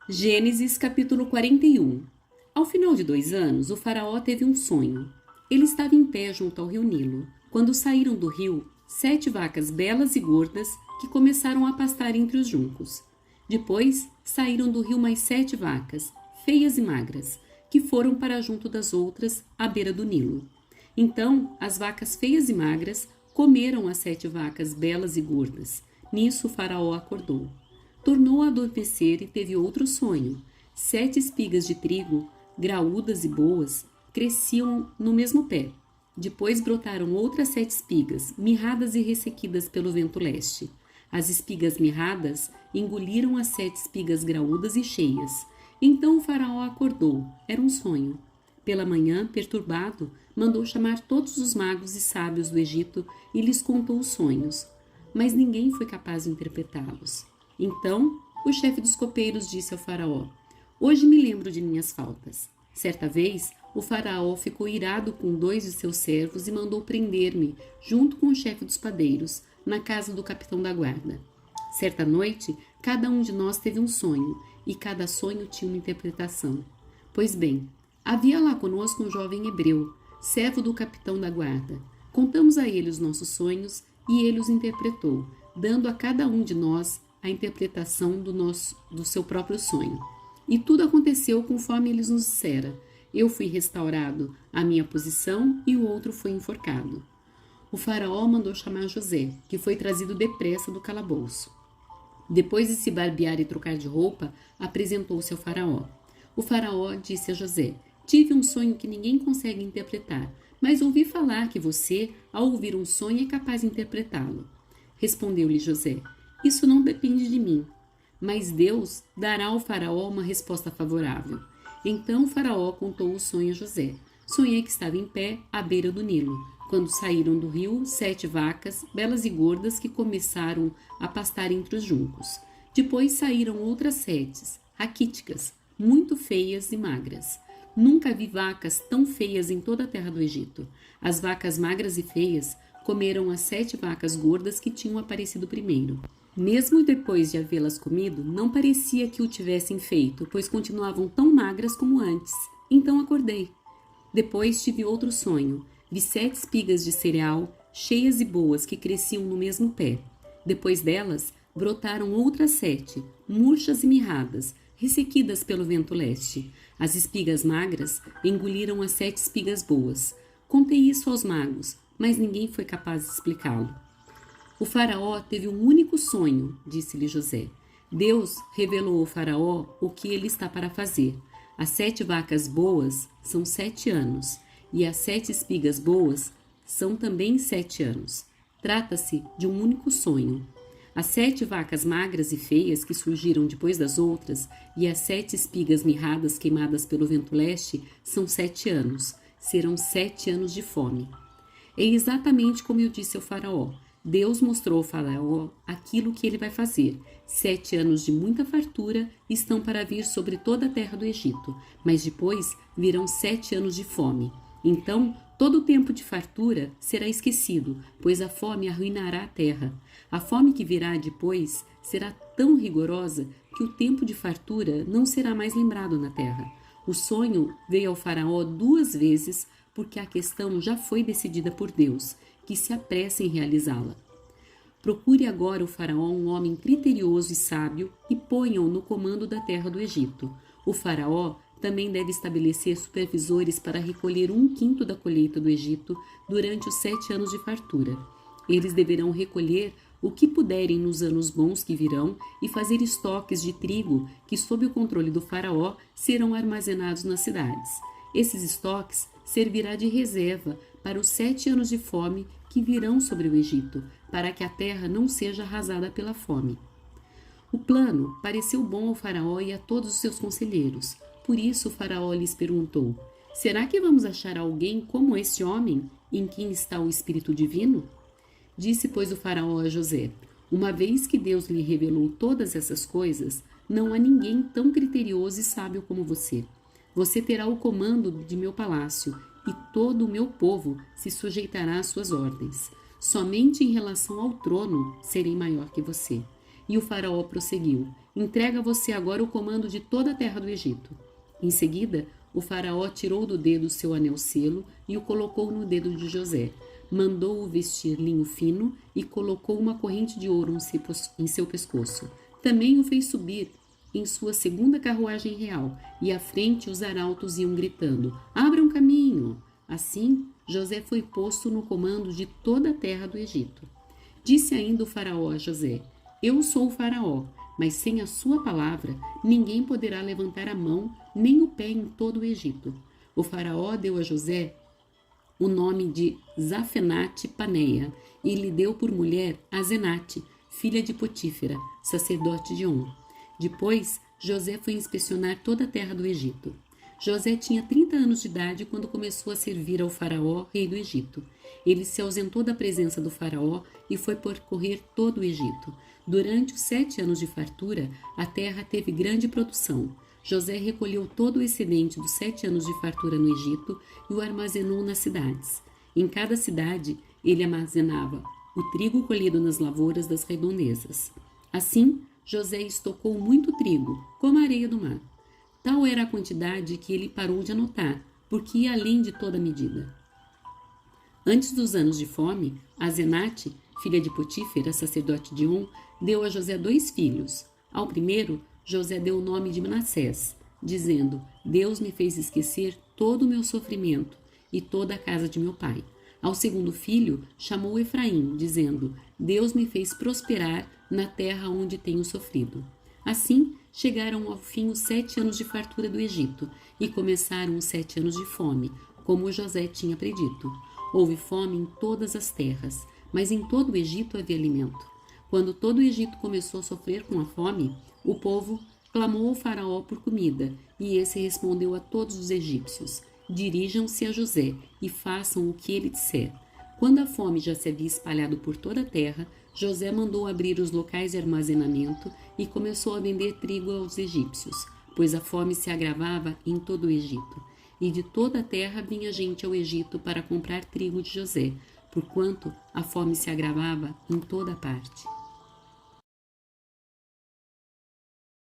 Gênesis capítulo 41. Ao final de 2 anos, o faraó teve um sonho. Ele estava em pé junto ao rio Nilo, quando saíram do rio 7 vacas belas e gordas que começaram a pastar entre os juncos. Depois, saíram do rio mais 7 vacas, feias e magras, que foram para junto das outras, à beira do Nilo. Então, as vacas feias e magras comeram as 7 vacas belas e gordas. Nisso, o faraó acordou. Tornou a adormecer e teve outro sonho. 7 espigas de trigo, graúdas e boas, cresciam no mesmo pé. Depois brotaram outras 7 espigas, mirradas e ressequidas pelo vento leste. As espigas mirradas engoliram as 7 espigas graúdas e cheias. Então o faraó acordou. Era um sonho. Pela manhã, perturbado, mandou chamar todos os magos e sábios do Egito e lhes contou os sonhos. Mas ninguém foi capaz de interpretá-los. Então, o chefe dos copeiros disse ao faraó: "Hoje me lembro de minhas faltas." Certa vez, o faraó ficou irado com 2 de seus servos e mandou prender-me, junto com o chefe dos padeiros, na casa do capitão da guarda. Certa noite, cada um de nós teve um sonho, e cada sonho tinha uma interpretação. Pois bem, havia lá conosco um jovem hebreu, servo do capitão da guarda. Contamos a ele os nossos sonhos, e ele os interpretou, dando a cada um de nós a interpretação do seu próprio sonho. E tudo aconteceu conforme eles nos dissera. Eu fui restaurado à minha posição e o outro foi enforcado. O faraó mandou chamar José, que foi trazido depressa do calabouço. Depois de se barbear e trocar de roupa, apresentou-se ao faraó. O faraó disse a José: "Tive um sonho que ninguém consegue interpretar, mas ouvi falar que você, ao ouvir um sonho, é capaz de interpretá-lo." Respondeu-lhe José: "Isso não depende de mim, mas Deus dará ao faraó uma resposta favorável." Então o faraó contou o sonho a José. Sonhei que estava em pé à beira do Nilo, quando saíram do rio 7 vacas, belas e gordas, que começaram a pastar entre os juncos. Depois saíram outras 7, raquíticas, muito feias e magras. Nunca vi vacas tão feias em toda a terra do Egito. As vacas magras e feias comeram as 7 vacas gordas que tinham aparecido primeiro. Mesmo depois de havê-las comido, não parecia que o tivessem feito, pois continuavam tão magras como antes. Então acordei. Depois tive outro sonho. Vi 7 espigas de cereal, cheias e boas, que cresciam no mesmo pé. Depois delas, brotaram outras 7, murchas e mirradas, ressequidas pelo vento leste. As espigas magras engoliram as 7 espigas boas. Contei isso aos magos, mas ninguém foi capaz de explicá-lo. O faraó teve um único sonho, disse-lhe José. Deus revelou ao faraó o que ele está para fazer. As 7 vacas boas são 7 anos, e as 7 espigas boas são também 7 anos. Trata-se de um único sonho. As 7 vacas magras e feias que surgiram depois das outras, e as 7 espigas mirradas queimadas pelo vento leste, são 7 anos. Serão 7 anos de fome. É exatamente como eu disse ao faraó. Deus mostrou ao faraó aquilo que ele vai fazer. 7 anos de muita fartura estão para vir sobre toda a terra do Egito, mas depois virão 7 anos de fome. Então, todo o tempo de fartura será esquecido, pois a fome arruinará a terra. A fome que virá depois será tão rigorosa que o tempo de fartura não será mais lembrado na terra. O sonho veio ao faraó 2 vezes, porque a questão já foi decidida por Deus, que se apressa em realizá-la. Procure agora o faraó um homem criterioso e sábio e ponha-o no comando da terra do Egito. O faraó também deve estabelecer supervisores para recolher 1/5 da colheita do Egito durante os 7 anos de fartura. Eles deverão recolher o que puderem nos anos bons que virão e fazer estoques de trigo que, sob o controle do faraó, serão armazenados nas cidades. Esses estoques servirá de reserva para os 7 anos de fome que virão sobre o Egito, para que a terra não seja arrasada pela fome. O plano pareceu bom ao faraó e a todos os seus conselheiros. Por isso o faraó lhes perguntou: "Será que vamos achar alguém como esse homem, em quem está o Espírito Divino?" Disse, pois, o faraó a José: "Uma vez que Deus lhe revelou todas essas coisas, não há ninguém tão criterioso e sábio como você. Você terá o comando de meu palácio, e todo o meu povo se sujeitará às suas ordens. Somente em relação ao trono serei maior que você. E o faraó prosseguiu: entrega você agora o comando de toda a terra do Egito. Em seguida, o faraó tirou do dedo seu anel-selo e o colocou no dedo de José. Mandou-o vestir linho fino e colocou uma corrente de ouro em seu pescoço. Também o fez subir em sua segunda carruagem real, e à frente os arautos iam gritando: abram caminho! Assim, José foi posto no comando de toda a terra do Egito. Disse ainda o faraó a José: eu sou o faraó, mas sem a sua palavra, ninguém poderá levantar a mão nem o pé em todo o Egito. O faraó deu a José o nome de Zafenate-Paneia e lhe deu por mulher Azenate, filha de Potífera, sacerdote de On. Depois, José foi inspecionar toda a terra do Egito. José tinha 30 anos de idade quando começou a servir ao faraó, rei do Egito. Ele se ausentou da presença do faraó e foi percorrer todo o Egito. Durante os 7 anos de fartura, a terra teve grande produção. José recolheu todo o excedente dos 7 anos de fartura no Egito e o armazenou nas cidades. Em cada cidade, ele armazenava o trigo colhido nas lavouras das redondezas. Assim, José estocou muito trigo, como a areia do mar. Tal era a quantidade que ele parou de anotar, porque ia além de toda medida. Antes dos anos de fome, Azenate, filha de Potífera, sacerdote de On, deu a José 2 filhos. Ao primeiro, José deu o nome de Manassés, dizendo: Deus me fez esquecer todo o meu sofrimento e toda a casa de meu pai. Ao segundo filho, chamou Efraim, dizendo: Deus me fez prosperar na terra onde tenho sofrido. Assim, chegaram ao fim os 7 anos de fartura do Egito, e começaram os 7 anos de fome, como José tinha predito. Houve fome em todas as terras, mas em todo o Egito havia alimento. Quando todo o Egito começou a sofrer com a fome, o povo clamou ao faraó por comida, e esse respondeu a todos os egípcios: dirijam-se a José e façam o que ele disser. Quando a fome já se havia espalhado por toda a terra, José mandou abrir os locais de armazenamento e começou a vender trigo aos egípcios, pois a fome se agravava em todo o Egito. E de toda a terra vinha gente ao Egito para comprar trigo de José, porquanto a fome se agravava em toda a parte.